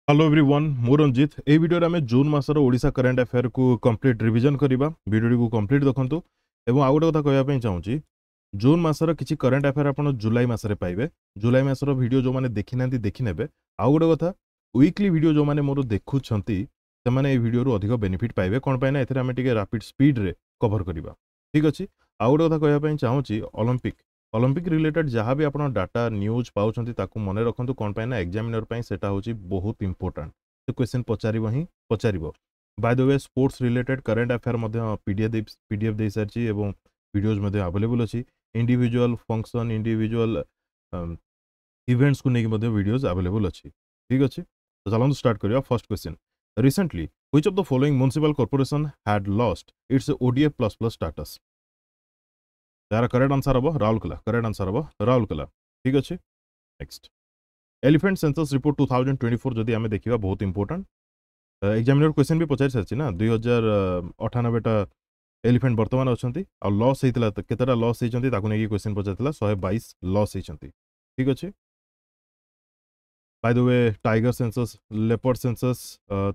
Hello everyone मु रंजित ए video आम जून मासर Odisha current affair को कंप्लीट रिवीजन करबा वीडियो को कंप्लीट देखंतु एवं आ गोटे कथा कहया ପାଇଁ चाहूची जून मासर किछि करंट अफेयर आपण जुलाई मासरे पाइबे जुलाई मासर वीडियो जो माने देखि नांती देखि नेबे आ गोटे कथा वीकली वीडियो जो माने मोर देखुछंती से माने ए वीडियो रो अधिक बेनिफिट पाइबे कोन पाइना एथरे हम टिके रैपिड स्पीड रे कवर करबा ठीक अछि आ गोटे कथा कहया ପାଇଁ चाहूची ओलंपिक रिलेटेड जहाँ भी आप डाटा न्यूज पाँच ताकू मन रखु कौन पाइना एग्जामिनर पाई सेटा होची बहुत इंपोर्टेंट तो क्वेश्चन पचारिबो ही पचारिबो by the way sports related current affair मध्य पीडीएफ दे सारची एवं वीडियोज मध्य अवेलेबल अछि इंडिविजुअल फंक्शन इंडिविजुअल इवेंट्स को लेकिन मध्य वीडियोज अवेलेबल अछि ठीक अछि तो चलो स्टार्ट करिया first question recently which of the following municipal corporation had lost its ODF plus status यार करेक्ट आंसर हम राउरकेला करेक्ट आंसर हम राउरकेला ठीक अच्छे नेक्स्ट एलिफेंट सेंसस रिपोर्ट 2024 जदि आम देखा बहुत इंपोर्टेंट एग्जामिनर क्वेश्चन भी पचारि सारी ना 2098टा एलिफेंट बर्तमान अच्छा आ लॉस होता केतटा लॉस होती क्वेश्चन पचार 122 लॉस होती ठीक अच्छे bye the way tiger census leopard census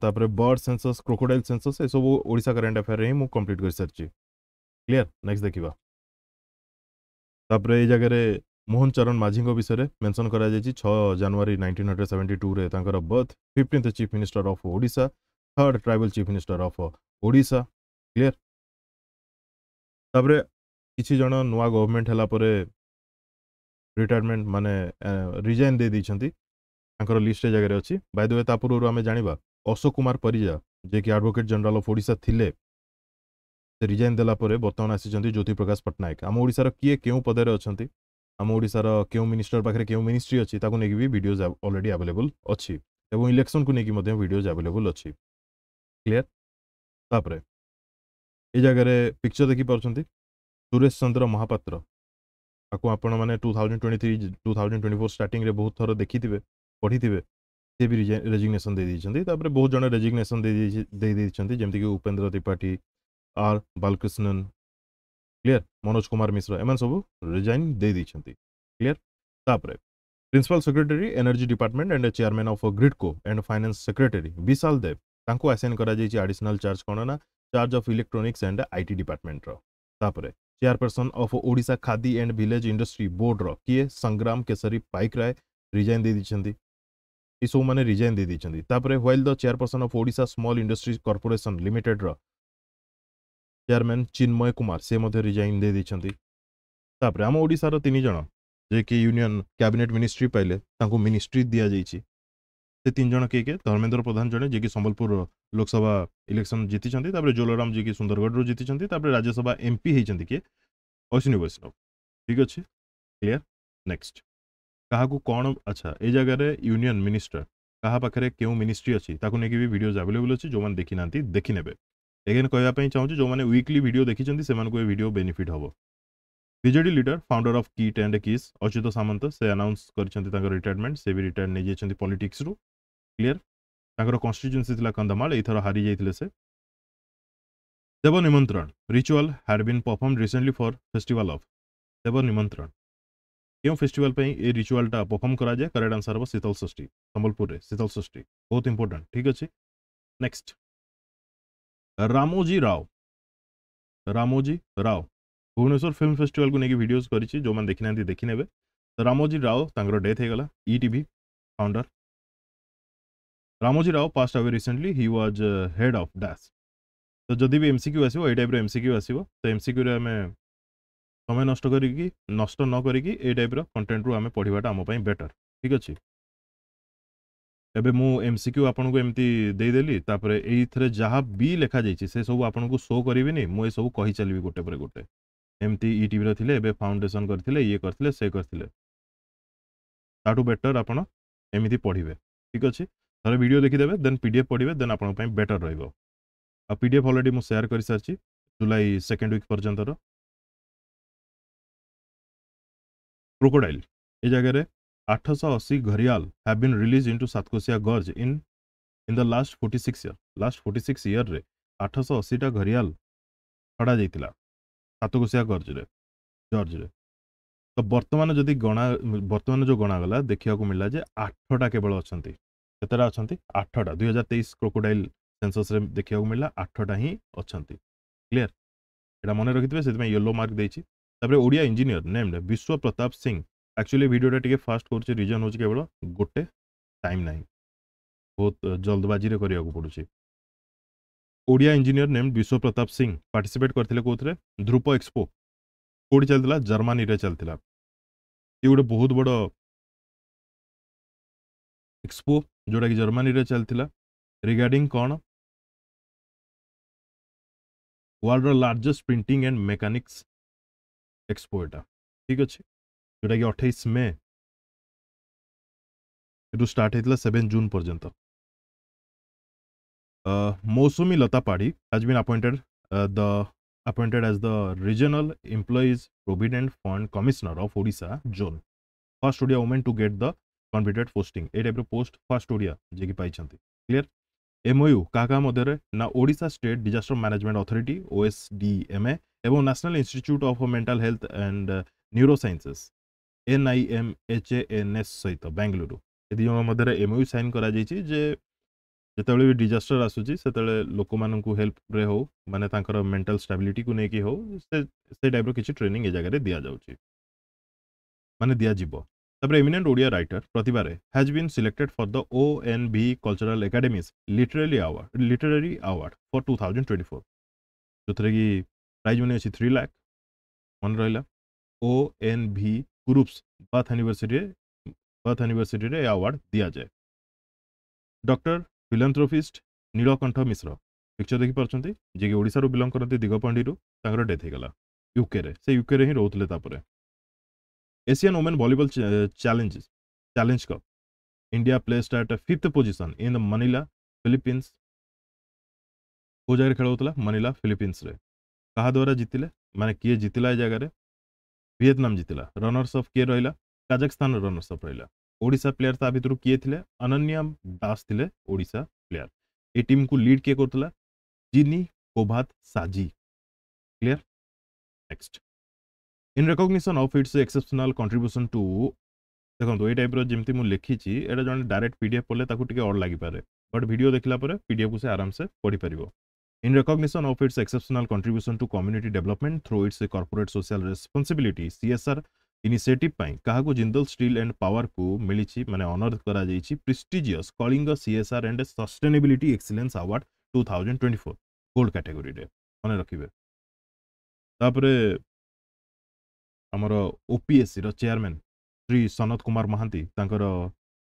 तापर बर्ड सेंसस क्रोकोडाइल सेंसस ये सब ओडिशा करंट अफेयर ही मुझे कंप्लीट कर सारी क्लियर नेक्स्ट देखा तापर ये जगह मोहन चरण माझी विषय में मेंशन करा 6 जनवरी 1972 रे तांकर birth 15th chief minister of Odisha 3rd tribal chief minister of Odisha clear तापर किछि जण नुआ गवर्नमेंट हला परे रिटायरमेंट माने रिजाइन दे दी तांकर लिस्ट जगह अच्छी बाय द वे तापूर्व आम जाना अशोक कुमार परिजा जे कि एडवोकेट जनरल ऑफ ओडिशा थिले रिजाइन देला परे बर्तमान आसी ज्योति प्रकाश पट्टनायक आम ओडिशार किए केउ पदे अच्छा आम ओडिशार केउ मिनिस्टर पाखे केउ मिनिस्ट्री अच्छी ताकू नेकी भी वीडियोज ऑलरेडी अवेलेबल अच्छी एवं इलेक्शन को लेकिन वीडियोज अवेलेबल अच्छी क्लियर तापरे ये जगह पिक्चर देखि पारछंती सुरेश चंद्र महापात्र ताकू आपण माने 2023 2024 स्टार्टिंग रे बहुत थर देखिथिबे पढ़िथिबे से भी रेजिग्नेशन दे दी तापरे बहुत जण रेजिग्नेशन दे दी जेमति कि उपेंद्र त्रिपाठी आर बालकृष्णन क्लियर मनोज कुमार मिश्र एम सब रिजाइन दे दी क्लियर तापरे principal secretary energy department and chairman of GRIDCO and finance secretary Vishal Dev तांको असाइन करा जायछि एडिशनल चार्ज कोन ना charge of electronics and IT department रो तापरे chairperson of Odisha Khadi and village industry board रो किए संग्राम केसरी पाइक राय रिजाइन दे दी ई सब माने रिजाइन दे दी तापरे while the chairperson of Odisha small industries corporation limited रो चेयरमैन चिन्मय कुमार से रिजाइन दे दी आम ओडिशार 3 जण जे कि यूनियन कैबिनेट मिनिस्ट्री पाइले तांको मिनिस्ट्री दिया जाइछि से 3 जण के धर्मेंद्र प्रधान जणे जे कि संबलपुर लोकसभा इलेक्शन जीति जोलराम जी की सुंदरगढ़ रो जीति राज्यसभा एमपी होती किए अश्विनी वैष्णव ठीक अच्छे क्लियर नेक्स्ट क्या कौन अच्छा ये जगह यूनियन मिनिस्टर क्या पाखे क्यों मिनिस्ट्री अच्छी ताकू नेकी भी वीडियोज अवेलेबल अच्छी जो मैंने देखी ना देखी ने एगेन कहवाई चाहूँ जो मैंने वीकली वीडियो देखी से वीडियो बेनिफिट हम BJD leader founder of kit and किस अच्युत सामंत से अनाउंस कर रिटायरमेंट से भी रिटायर नहीं जाइए पॉलिटिक्स रू क्लियर तांकर कॉन्स्टिट्यूएंसी थिला कंधमाल एथर हारी जाइथिले से Dev Nimantran ritual had been performed recently for festival of Dev Nimantran क्यों फेस्टिवल पे ये रिचुअलटा परफॉर्म करा जाए करेक्ट आंसर हम शीतल षष्ठी संबलपुर शीतल षष्ठी बहुत इंपोर्टेंट ठीक अच्छे next Ramoji Rao Bhubaneswar film festival को लेकिन वीडियोज करी जो मैंने देखी ना देखी ने तो रामोजी राव तांकर डेथ होगला ETV founder Ramoji Rao passed away recently he was head of dash तो जदि भी एमसीक्यू आसो ये टाइप एमसीक्यू आसो तो एमसीक्यू रे आमे समय नष्ट करिकी नष्ट न करिकी ए टाइप कंटेंट रू आमे पढ़ाटा आम बेटर ठीक अच्छे एबे मु एमसीक्यू आपन को एमती देदेली तापरे एइथरे जहाँ भी लिखा जाइए से सब आपन को शो करिविनी मु ए सब कहि चलिबी गोटे पर गोटे एमती ईटीवी रे थिले एबे फाउंडेशन करथिले ये करथिले से करथिले ताटू बेटर आपन एमिति पढ़िबे ठीक अच्छे थोड़े वीडियो देखिदेवे देन पीडीएफ पढ़िबे देन आपन पई बेटर रहइबो आ पीडीएफ ऑलरेडी मु शेयर कर सारछि जुलाई 2nd वीक पर्यंत क्रोकोडाइल ए जगह 880 gharial have been release into Satkosia gorge in the last 46 year रे 880टा घरियाल छड़ा जाइतिला सातकोशिया गॉर्ज रे तो वर्तमान जदि गणा वर्तमान जो गणा गला देखा मिलला जे 8टा केवल अच्छा केतेटा अछंती 8टा 2023 क्रोकोडाइल सेंसस रे देखिବାକୁ मिला 8टा ही अछंती क्लियर एटा मने रखितबे सेति में येलो मार्क देछि तापर ओडिया इंजीनियर नेम्ड विश्व प्रताप सिंह एक्चुअली वीडियोटा टिके फास्ट करछि रीजन होछि केवल गोटे टाइम नाही बहुत जल्दबाजी रे करिया को पडुछि ओडिया इंजीनियर नेम्ड विश्व प्रताप सिंह पार्टिसिपेट करथिले कोथरे ध्रुप एक्सपो कोडी चलतिला जर्मनी रे चलतिला ये गोटे बहुत बड़ एक्सपो जोटा कि जर्मनी रे चलतिला रिगार्डिंग कौन world largest printing and mechanics expo एटा ठीक अच्छे जोटा कि 28 मे रु स्टार्ट होता 7 जून पर्यंत मौसुमी लता पाढ़ी has been appointed as the regional employees provident fund commissioner of Odisha zone first Odia woman to get the convenient posting ए टाइप पोस्ट फर्स्ट ओडिया जे कि पाइछंती क्लियर एमओयू काका मध्यरे ना Odisha state disaster management authority OSDMA एवं national institute of mental health and neurosciences NIMHANS सहित बेंगलुरु ए दी जन मध्यरे एमओयू साइन करा जायछि जे जेतेबेले भी डिजास्टर आसुची सेतेबेले लोक माननकु हेल्प रे हो माने तांकर मेंटल स्टेबिलिटी को नेकी हो से टाइप रो किछि ट्रेनिंग ए जगह रे दिया जाउची माने दिया जिवो तापर eminent Odia writer Pratibha Ray has been selected for the ONV cultural academy's literary award for 2024 जोथरे की प्राइज मने अछि 3 लाख मन रहला ONV ग्रुप्स बर्थ एनिवर्सरी रे अवार्ड दिया जाए doctor philanthropist Nilakantha Mishra picture देखि परछंती जे कि ओडिसा रो बिलोंग करते दिगपंडी रो तांकर डेथ हेगला यूके रे से यूके रे ही रहउतले तापरे Asian women volleyball challenge cup India placed at 5th position in Manila Philippines को जगह खेलउतला मनीला फिलीपींस रे कहा द्वारा जीतिले माने किए जीतिला ए जगह रे वियतनाम जीतिला रनर्स अफ किए रहिला काजाखस्तान रनर्स अफ रहिला ओडिशा प्लेयर ता भितरु किए थिले अनन्या दास थिले ओडिशा प्लेयर ए टीम को लीड किए करथला जिनी कोभात साजी clear next in recognition of its exceptional contribution to देखो ये टाइप जमती मुझे लिखी एटा जन डायरेक्ट पीडीएफ पढ़ले ताकू टिके और लागि पारे बट वीडियो देखला परे पीडीएफ को से आराम से पढ़ी परिबो in recognition of its exceptional contribution to community development through its corporate social responsibility CSR initiative पाई कहा को जिंदल स्टील एंड पावर को मिली माने ऑनर करा जाईची prestigious Kalinga CSR and sustainability excellence award 2024 gold category रे मने रखिबे तापरे हमर OPSC रो चेयरमैन श्री सनत कुमार महांती तांकर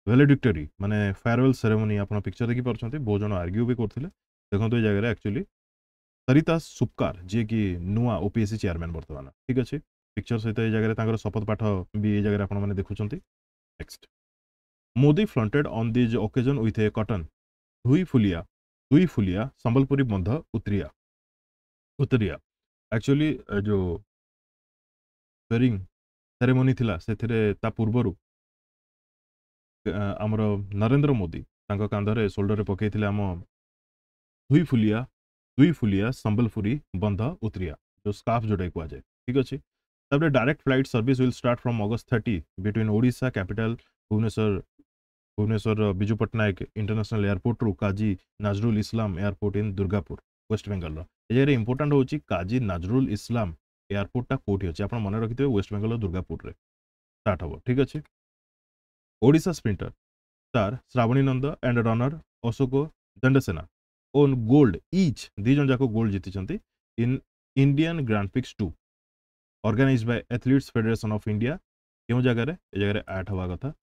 वैलेडिक्टरी माने फेयरवेल सेरेमनी आपण पिक्चर देखि परछंती बहुत जन आर्ग्यू भी करथिले देखंतु ए जगह रे एक्चुअली सरिता सुपकार जे कि नुआ OPSC चेयरमैन वर्तमान ठीक अछि पिक्चर सहित ए जगह रे तांकर शपथ पाठ भी ए जगह रे आपण माने देखुछंती next Modi flaunted on this occasion with a cotton दुई फुलिया संबलपुरी बंध उतरिया एक्चुअली जो वेयरिंग सेरेमनी थिला सेथिरे ता पूर्वरु आमर नरेंद्र मोदी तांको कांधरे शोल्डर रे पकेइथिले आम दुई फुलिया संबलपुरी बंध उतरिया जो स्कार्फ जोड़े को जाए ठीक अच्छे तब direct flight service will start from August 30 between Odisha capital Bhubaneswar Biju Patnaik international airport रु Kazi Nazrul Islam airport in Durgapur west Bengal ये इंपोर्टाट होची काजी नजरुल इस्लाम एयरपोर्ट टा कोठी अछि आपण मन रखिते वेस्ट बेंगल दुर्गापुर रे स्टार्ट हो ठीक अच्छे Odisha sprinter star Srabani Nanda and runner Ashok Dandasena won gold each दी जन जाको गोल्ड जीति in Indian grand prix 2 organized by athletes federation of India क्यों जगह रे ए जगह रे 8 हवा कथा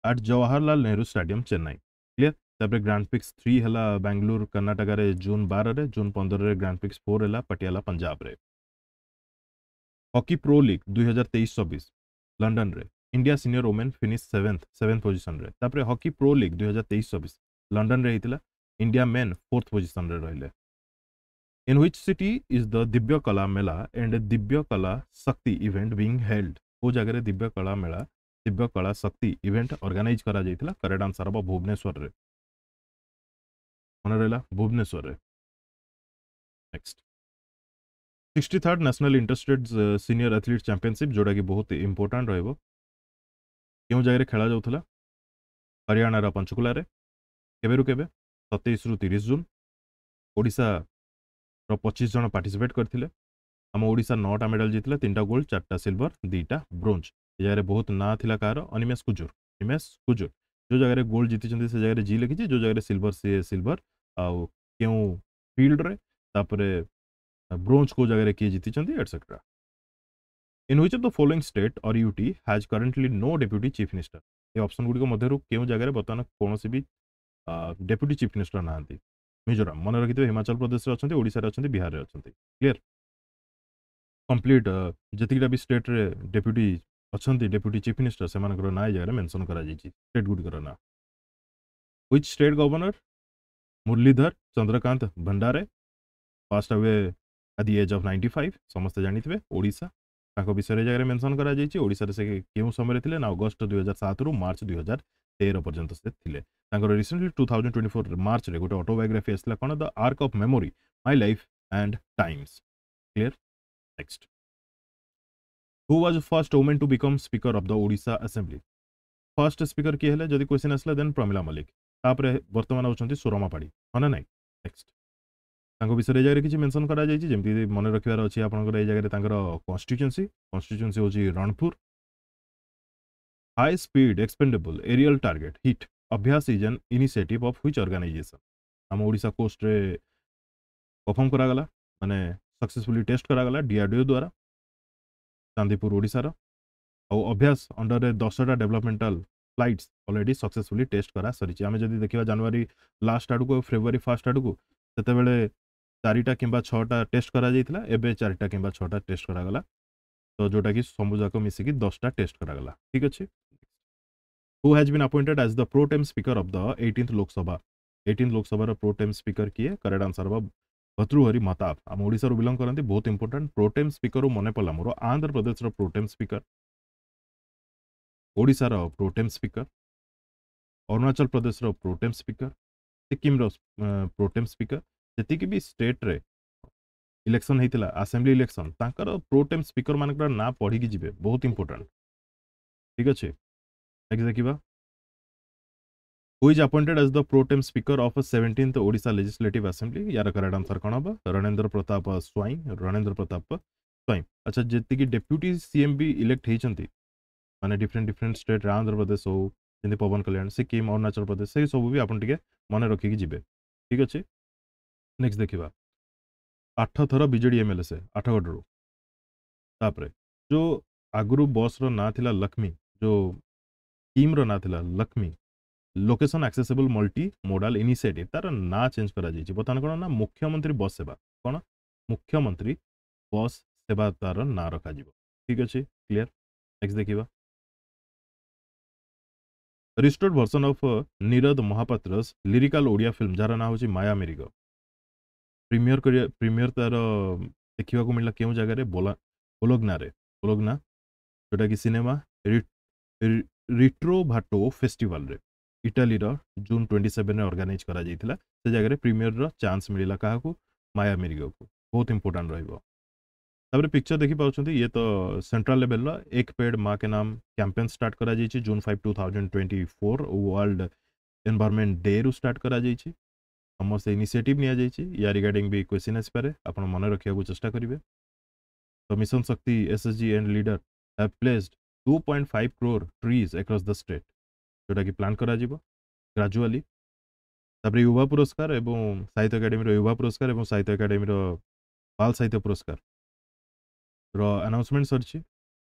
at Jawaharlal Nehru stadium Chennai clear तापर ग्रैंड प्रिक्स 3 हला बेंगलुरु कर्नाटक रे जून 12 रे जून 15 रे ग्रैंड प्रिक्स 4 हला पटियाला पंजाब रे हॉकी प्रो लीग 2023-24 लंडन रे India senior women finish 7th position रे तापर हॉकी प्रो लीग 2023-24 लंडन रे हितला इंडिया मेन 4th पोजीशन रे रहले in which city is the Divya कला मेला एंड दिव्य कला शक्ति इवेंट बीइंग हेल्ड ओ जगह रे दिव्य कला मेला दिव्य कला शक्ति इवेंट ऑर्गेनाइज करा जायतिला करेक्ट आंसर अब भुवनेश्वर रे मन रहला भुवनेश्वर रे next 63rd national interstate senior athlete championship जोड़ा कि बहुत इंपोर्टेंट रहबो क्यों जगह खेला जाउथला हरियाणार पंचकुला केबेरु केबे 27 रु 30 जून ओडिशा 25 जन पार्टिसिपेट करथिले आम ओडिशा 9टा मेडल जीतले 3टा गोल्ड 4टा सिल्वर 2टा ब्रोंज ए जगह बहुत ना थिला कार अनिमेश कुजुर जो जगह गोल्ड जीति से जगह जी लिखी जो जगह सिल्वर सी सिल्वर आउ क्यों फील्ड रे तापरे ब्रोंज को जगह किए जीति etcetera in which of the following state और UT has currently no deputy chief minister ये ऑप्शन गुडी मध्य क्यों जगह बर्तमान कौन भी डेप्यूटी चीफ मिनिस्टर ना मिजोराम मन रखिथे हिमाचल प्रदेश अच्छा ओडिशा अच्छा बिहार में अच्छा क्लीयर कंप्लीट जितकीटा भी स्टेट रे डेप्यूटी अच्छा डेप्यूटी चीफ मिनिस्टर से ना जगह मेंशन करा स्टेट गुडिकर ना which state governor Muralidhar Chandrakant Bhandare passed away at the age of 95 समस्त जानिथिबे ओडिशा ताको विषय जगह मेंशन करा ओडिशा से केउं समय थिले ना अगस्त 2007 रु मार्च 2013 पर्यंत से थिले तांकर रिसेंटली 2024 मार्च रे गोटे ऑटोबायोग्राफी आसला कोन the arc of memory my life and times clear next who was first women to become speaker of the Odisha assembly first speaker किए हेले जदि क्वेश्चन आसला देन प्रमिला मलिक तापरे वर्तमान होचंती सोरमा पाड़ी हना नाही नेक्स्ट तांको विषय जगह किसी मेंशन करा जायछि जेमति मन रखिबार अछि आपनकर ए जगह तांकर कॉन्स्टिट्यूएंसी होची Ranpur high speed expendable aerial target hit Abhyas is an initiative of which organisation हम ओडिशा कोस्ट रे परफॉर्म करा गला माने सक्सेसफुली टेस्ट करा गला डीआरडीओ द्वारा चांदीपुर ओडिशा रो और अभ्यास अंडर 10टा developmental flights already successfully test करा सरी आम जब देखा जनवरी लास्ट आड़ को फेब्रुआरी फर्स्ट आड़ को सेतेबेले 4टा किंबा 6टा टेस्ट करा जाइथिला एबे 4टा किंबा 6टा टेस्ट करा गला तो जोटा कि सबुजाक मिसिकी 10टा टेस्ट करा गला ठीक अच्छे who has been appointed as the protem speaker of the 18th Lok Sabha 18th Lok Sabha protem speaker किए करेक्ट आंसर बा भतृहरि महताब आम ओडिसा बिलोंग करते बहुत इंपोर्टेंट प्रोटेम स्पीकर मन पड़ा मोर Andhra Pradesh protem speaker Odisha protem speaker Arunachal Pradesh protem speaker Sikkim protem speaker जी भी स्टेट रे इलेक्शन होता असेंबली इलेक्शन तांकर प्रोटेम स्पीकर मान ना पढ़ी जी बहुत इंपोर्टेंट ठीक अच्छे नेक्स्ट देखा who is appointed as the protem speaker of 17th Odisha legislative assembly यार करेक्ट आंसर कौन हम रणेंद्र प्रताप स्वाई अच्छा जी डेप्यूटी सीएम भी इलेक्ट होती माने डिफरेंट स्टेट आंध्र प्रदेश हो जमी पवन कल्याण सिक्किम अरुणाचल प्रदेश से सब भी आपन टिके मन रखिकी जी ठीक अच्छे नेक्स्ट देखा 8 थर बीजेडी एमएलए से आठगढ़ तापरे जो आगु बस रो ना थिला लक्ष्मी जो टीम रो ना थिला Lakshmi location accessible multi modal initiative तार ना चेंज करा जाइछि बर्तमान कोन ना मुख्यमंत्री बस सेवा कोन मुख्यमंत्री बस सेवा तार ना रखा जिवो ठीक अच्छे क्लियर नेक्स्ट देखिबा restored version of Nirad Mahapatra's lyrical Odia film जार ना होची माया मेरिग प्रीमियर तार देखा मिलला क्यों जगह बोलोगना जोटा कि सिनेमा रिट्रोभाटो फेस्टिवल रे इटाली जून 27 में ऑर्गेनाइज करा जाइथिला से जगह प्रीमियर चांस मिलला क्या माया मेरिग को बहुत इंपोर्टेंट रहिबो तापर पिक्चर देखि पाउछंती ये तो सेंट्रल लेवल ला एक पेड़ माँ के नाम कैंपेन स्टार्ट करा जाइछि जून 5 2024 वर्ल्ड एनवायरनमेंट डे रु स्टार्ट करा जाइछि समस्त इनिशिएटिव निया जाइछि या रिगार्डिंग भी क्वेश्चन आसी पारे आपण मन रखिया को चेष्टा करिवे तो मिशन शक्ति SSG and leader have placed 2.5 crore trees across the state जोटा कि प्लान करा जिवो ग्रेजुअली तापर युवा पुरस्कार एवं साहित्य एकेडमी रो युवा पुरस्कार एवं साहित्य एकेडमी रो बाल साहित्य पुरस्कार अनाउंसमेंट सरी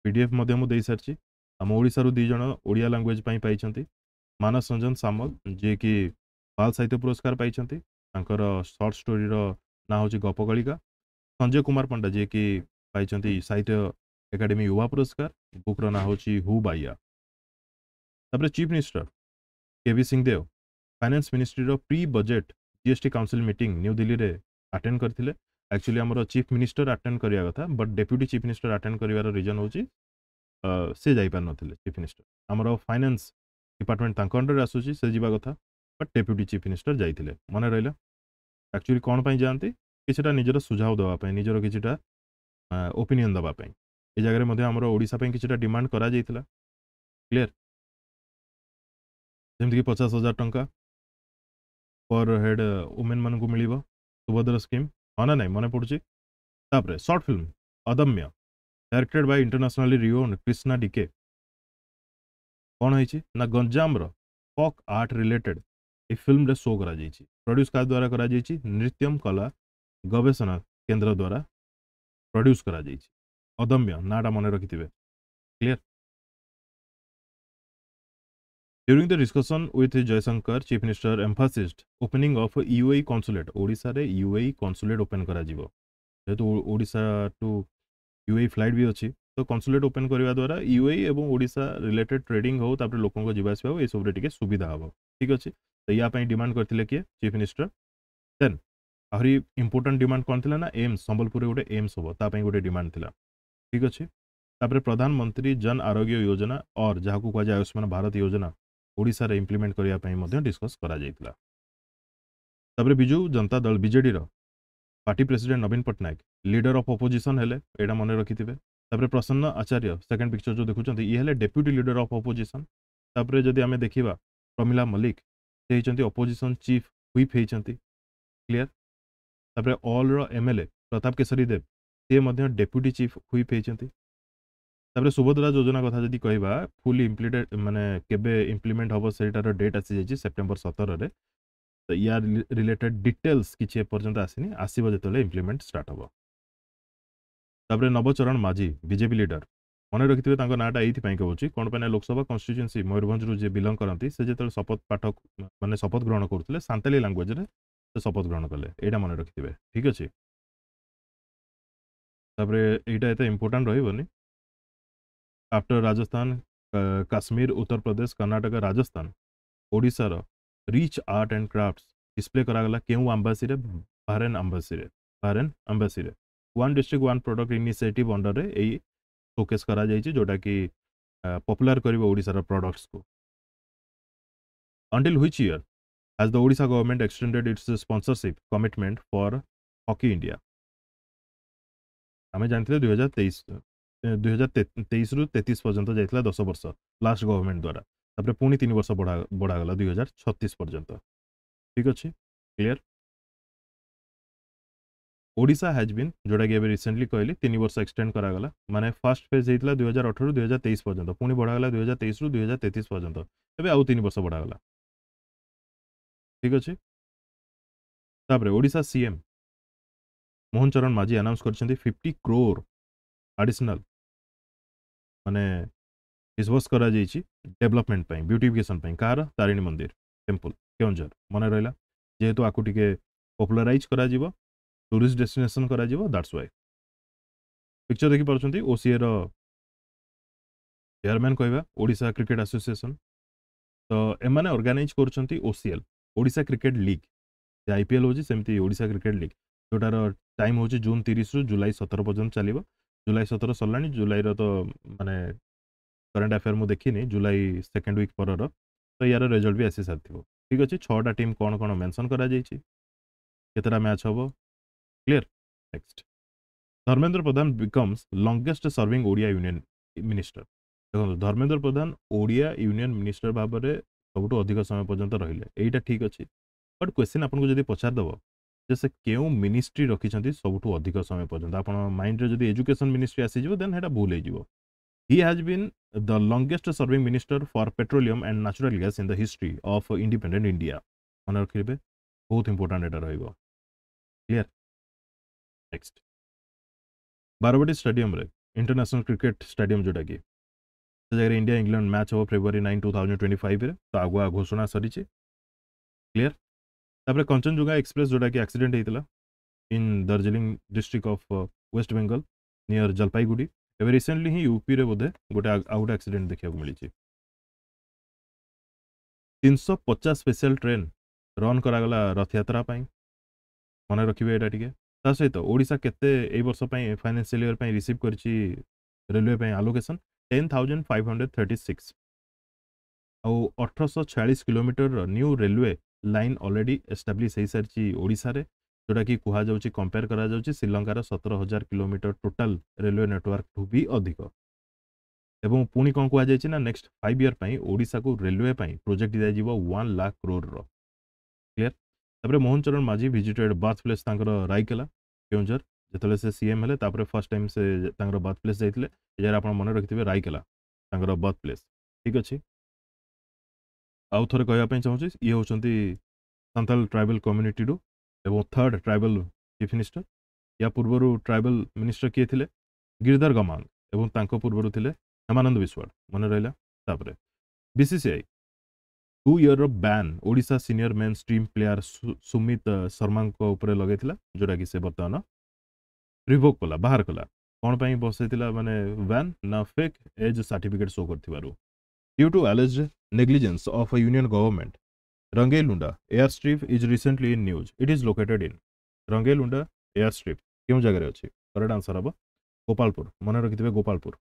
पीडीएफ दे सारी आम ओडिशा दी जन ओडिया लैंग्वेज पाई मानस रंजन सामल जी कि बाल साहित्य पुरस्कार पाई शॉर्ट स्टोरी ना हूँ गपकलिका संजय कुमार पंडा जी कि पाई साहित्य एकेडमी युवा पुरस्कार बुक्र ना हूँ हु बाइया तापर chief minister KV Singhdeo finance ministry रो pre budget GST council meeting new Delhi रे अटेंड करथिले एक्चुअली आमर चीफ मिनिस्टर अटेंड करिया कथा but deputy chief minister attend करिवार रीजन होची से जाई पार नथिले चीफ मिनिस्टर आमर फाइनेंस डिपार्टमेंट तांको अंडर आसुची से जीवा कथा बट डेप्यूटी चीफ मिनिस्टर जाइथिले मन रहिला एक्चुअली कोन पई जानती किछटा निजर सुझाव देवा पई निजर किछटा ओपिनियन देवा पई ए जगह मध्ये आमर ओडिसा पई किछटा डिमांड करा जाइथिला क्लियर ଯେମିତିକି 50,000 ଟଙ୍କା पर हेड वुमेन मान को मिल सुभद्रा स्कीम हाँ ना नहीं मन पड़ुची तापरे short film Adamya directed by internationally renowned Krishna DK कौन है ना गंजाम फॉक आर्ट रिलेटेड ए फिल्म रे शो करा जाइछि प्रोड्यूस का द्वारा करा जाइछि नृत्यम कला गवेषणा केंद्र द्वारा प्रोड्यूस करा जाइछि अदम्य नाटा मन रखिथिबे clear during the discussion with Jaishankar chief minister emphasised opening of UAE consulate Odisha रे यूएई कॉन्सुलेट ओपन करा जिवो जेहेतु ओडिसा टू यूएई फ्लाइट भी अच्छी तो कन्सुलेट ओपन करने द्वारा यूएई और ओडिशा रिलेटेड ट्रेडिंग हो तापर लोकों जीवास ये सब टे सुविधा हम ठीक अच्छे तो या डिमांड करते किए चीफ मिनिस्टर देन आहरी इंपोर्टां डिमांड कौन थी ना एम्स संबलपुर गोटे एम्स हम ताप गोटे डिमांड थी ठीक अच्छे तापर प्रधानमंत्री जन आरोग्य योजना और जहाँ को कहुए आयुष्मान भारत योजना ओडिशा रे इंप्लीमेंट करने डिस्कस करा Biju Janata Dal BJD party president Naveen Patnaik leader of opposition हेले एटा मन रखिथिबे तापर प्रसन्न आचार्य सेकंड पिक्चर जो देखुचंती ये हेले डेप्यूटी लीडर ऑफ ऑपोजिशन तापर जदि आमे देखिबा प्रमिला मल्लिक से हिचंती ऑपोजिशन चीफ व्हिप हिचंती क्लियर तापर ऑल रो एमएलए प्रताप केसरी देव से मध्य डेप्यूटी चीफ व्हिप हिचंती तापर सुभद्रा योजना कथा जदि कहबा फुली इम्प्लीमेंट माने केबे इंप्लीमेंट हबो सेटार डेट आसी जायछि सेप्टेम्बर 17 रे तो या रिलेटेड डिटेल्स किसी एपर्यंत आसनी आसब जो इम्प्लीमेंट स्टार्ट हम तापर नवचरण माझी बीजेपी लीडर मन रखिथे नाटा ये कहूँ कौन पे लोकसभा कन्स्टिट्यूएंसी मयूरभंज जी बिलंग करती से जो शपथ पाठ माने शपथ ग्रहण करते सांताली लांगुएज से शपथ ग्रहण कले यहाँ मन रखिथे ठीक अच्छे तापर यहाँ एत इम्पोर्टाट रही after Rajasthan Kashmir Uttar Pradesh Karnataka Rajasthan Odisha rich art and crafts display करागला केउ एम्बासी रे बहरेन एम्बासी रे one district one product initiative under रे एई शोकेस करा जायछि जोटा कि पॉपुलर करिवो ओडिसा रा प्रोडक्ट्स को until which year has the Odisha government extended it's sponsorship commitment for hockey India आमे जानथिले 2023 रु 33 पर्यंत जाइथिला 10 वर्ष लास्ट गवर्नमेंट द्वारा तापर पुणी 3 वर्ष बढ़ा गला 2036 पर्यंत ठीक अच्छे क्लियर ओडिशा हैज बीन जोटा कि रिसेंटली कहली 3 वर्ष एक्सटेंड करागला माने फर्स्ट फेज होता 2018 रु 2023 पर्यंत पुणी बढ़ागला 2023 रु 2033 पर्यंत एबे आउ 3 वर्ष बढ़ागला ठीक अच्छे तापर ओडिशा सीएम मोहन चरण माझी अनाउंस करछन्ती 50 करोड़ एडिशनल माने डिस्बर्स करा जाइछि डेवलपमेंट पई ब्यूटिफिकेशन पई कार तारिणी मंदिर टेंपल केउंझर मन रहला जेहेतु आकु टिके पॉपुलराइज करा जिवो टूरिस्ट डेस्टिनेशन करा जिवो दैट्स व्हाई पिक्चर देखि परछन्ती ओसीए रो चेयरमैन कहबा ओडिशा क्रिकेट एसोसिएशन तो एमाने ऑर्गेनाइज करछन्ती OCL Odisha cricket league IPL होची सेमती ओडिशा क्रिकेट लीग जोटार टाइम होची जून 30 रु जुलाई 17 पर्यंत चलिबो जुलाई 17 सरलानी जुलाई रो तो माने करंट अफेयर मु देखिनी जुलाई सेकेंड वीक पर तो यार रिजल्ट भी आसी सारी ठीक अच्छे 6टा टीम कौन कौन मेंशन करा जाइछि केतरा मैच हम clear next Dharmendra Pradhan becomes longest serving Odia union minister देखो धर्मेंद्र प्रधान ओडिया यूनियन मिनिस्टर भाव में सब अधिक समय पर्यंत रहिले एटा ठीक अच्छे बट क्वेश्चन आपको जब पचारदेव जे से क्यों मिनिस्ट्री रखिंट सब अधिक समय पर्यंत आप माइंड रे जब एजुकेशन मिनिस्ट्री आसीज देन है भूल हो He has been the longest serving minister for petroleum and natural gas in the history of independent India. मन रखिए बहुत इंपोर्टेंट एटा रहिबो क्लियर नेक्स्ट बारवाटी स्टेडियम रे इंटरनेशनल क्रिकेट स्टेडियम जोटा कि जगह इंडिया इंग्लैंड मैच हो फेब्रुआरी 9 2025 रे तो आगुआ घोषणा सरी क्लियर तापर कंचनजुंगा एक्सप्रेस जोटा कि एक्सीडेंट होता in Darjeeling district of west Bengal near Jalpaiguri एवं रिसेंटली ही यूपी रे बोधे गोटे आउट एक्सीडेंट देखा मिली 350 स्पेशल ट्रेन रन करागला रथ यात्रा मन रखिए यहाँ टे सहित ओडिशा केते ए वर्ष फाइनेंशियल ईयर रिसीव करछि रेलवे आलोकेशन 10,536 आउ 1846 kilometre new railway line already establish हो सारी ओडिशा रे जोटा कि कह जाउछि कंपेयर करा जाउछि श्रीलंकार 17,000 किलोमीटर टोटाल रेलवे नेटवर्क भी अधिक एवं पुणी कौन कहुई ना नेक्स्ट 5 ईयर पर ओडिशा को रेलवे प्रोजेक्ट दिज्व 1 लाख करोड़ क्लीयर। तापर Mohan Charan Majhi visited birth place Raikela Keonjhar जिते से सीएम हेले तापर फर्स्ट टाइम से बर्थ प्लेस जाइए ये आप मन रखिथे राइकेला बर्थ प्लेस ठीक अच्छे। आउ थे कहवाई चाहूँगी ये होती सांताल ट्राइबल कम्युनिटी रू एवं थर्ड ट्राइबल चीफ मिनिस्टर या पूर्व ट्राइबल मिनिस्टर किए थे गिरिधर गमांग एवं तांको पूर्व थे हेमानंद विश्वाड़ मन रहा। तापर BCCI 2 year ban Odisha senior main stream player Sumit Sharma उपरे लगे जोटा कि से बर्तमान रिवोक कला बाहर कला कौन पर बसई माने बैन ना फेक एज सर्टिफिकेट शो कर due to alleged negligence of a union government Rangelunda airstrip is recently in news. It is located in Rangelunda airstrip क्यों जगह अच्छी करेक्ट आंसर हम गोपालपुर मन रखिथे गोपालपुर।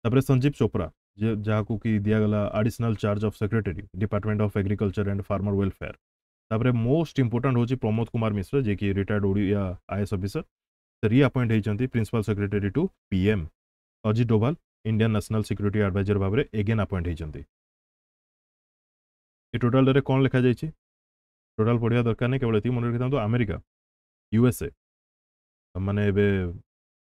तापर संजीव चोपड़ा जहाँ को कि दिगला additional charge of secretary department of agriculture and farmer welfare. तापर मोस्ट इंपोर्टेंट होची प्रमोद कुमार मिश्र जे कि रिटायर्ड ओडिया आईएएस ऑफिसर से रीअपॉइंट होती principal secretary to PM. Ajit Doval Indian national security adviser भाव में एगेन अपॉइंट होती। ये टोटाल रे कौन लिखा जाइए टोटाल पढ़िया दरकार नहीं केवल ये मन रखी था अमेरिका यूएसए माने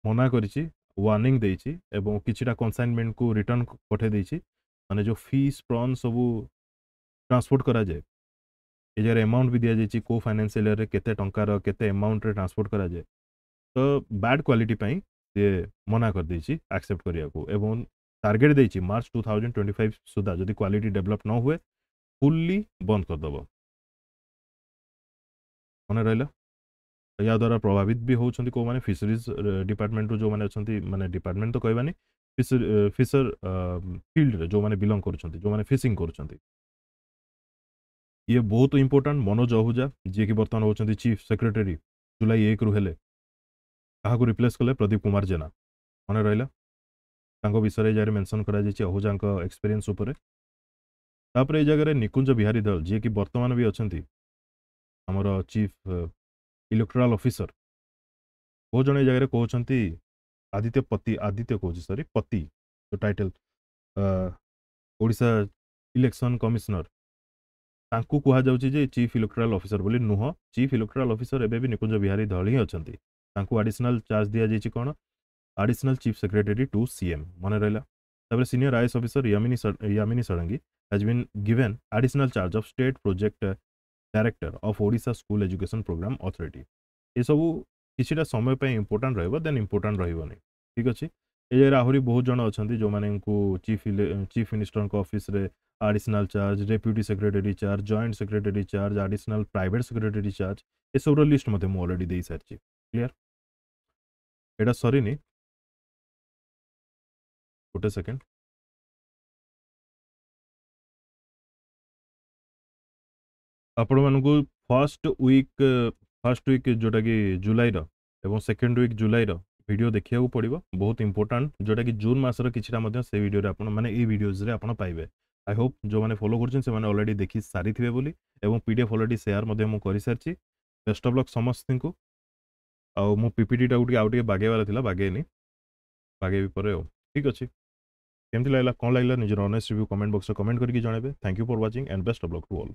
मना करिछि वार्निंग देछि एवं किछिटा कंसाइनमेंट को रिटर्न पठे देछि माने जो फीस प्रॉन सब ट्रांसपोर्ट करा जाए ये जगह अमाउंट भी दिया जाइए को फाइनेंशियल ईयर केते टंकार केते अमाउंट रे ट्रांसपोर्ट करा जाए तो बैड क्वालिटी पई से मना कर देछि एक्सेप्ट करिया को एवं टारगेट देछि मार्च 2025 सुधा जदि क्वालिटी डेवलप न हुए फुल्ली बंद कर दबो मन रहा। या द्वारा प्रभावित भी होती कौ मैंने फिशरीज डिपार्टमेंट जो मैंने अच्छा माने डिपार्टमेंट तो कहबानी फिशर फील्ड जो मैंने बिलोंग कर जो मैंने फिशिंग कर ये बहुत इंपोर्टेंट मनोज आहूजा जी कि बर्तमान होती चीफ सेक्रेटरी जुलाई 1 रु हेले क्या रिप्लेस कले प्रदीप कुमार जेना मन रहा विषय जगह मेंशन करा आहूजा एक्सपीरियंस उपर। तापर ये जगह निकुंज बिहारी दल जी कि बर्तमान भी अच्छा आमर चीफ इलेक्टोरल ऑफिसर वो जन जगह कहते आदित्य कौच सॉरी पति जो टाइटल ओडिशा इलेक्शन कमिशनर तांकु कहा जाउची जे चीफ इलेक्टोरल ऑफिसर बोली नुह चीफ इलेक्टोरल ऑफिसर एबे भी निकुंज बिहारी दल ही अच्छा तांकु एडिशनल चार्ज दिया जाइए कौन additional chief secretary to CM मन रहा। तापर senior IAS officer Yamini Sarangi has been given additional charge of state project director of Odisha school education programme authority ये सब किसी समय पर इंपोर्टेंट देन इंपोर्टेंट रही ठीक अच्छे। ये आहरी बहुत जन अच्छा जो मैंने चीफ मिनिस्टर ऑफिस रे additional charge deputy secretary charge joint secretary charge additional private secretary charge ये सब लिस्ट मत मुझे अलरेडी दे सारी क्लियर एटा सरीनी गोटे सेकेंड आपण मानू फर्स्ट वीक जोटा कि जुलाई एवं सेकेंड वीक जुलाई वीडियो देखा पड़ो बहुत इंपोर्टेंट जोटा कि जून मासर किसी से वीडियो आप मैंने ये वीडियोज आप पाइबे। आई होप जो मैंने फॉलो कर ऑलरेडी देखी सारी थे बोली एवं पीडीएफ ऑलरेडी शेयर कर सारी बेस्ट ऑफ लक समस्त को आउ पीपीटी आउ बागेबार था बागेनी बागेबी पर ठीक अच्छे केमती लगला कौन लगला निजर ऑनेस्ट रिव्यू कमेंट बॉक्स में कमेंट करके जनइबे। Thank you for watching and best of luck to all.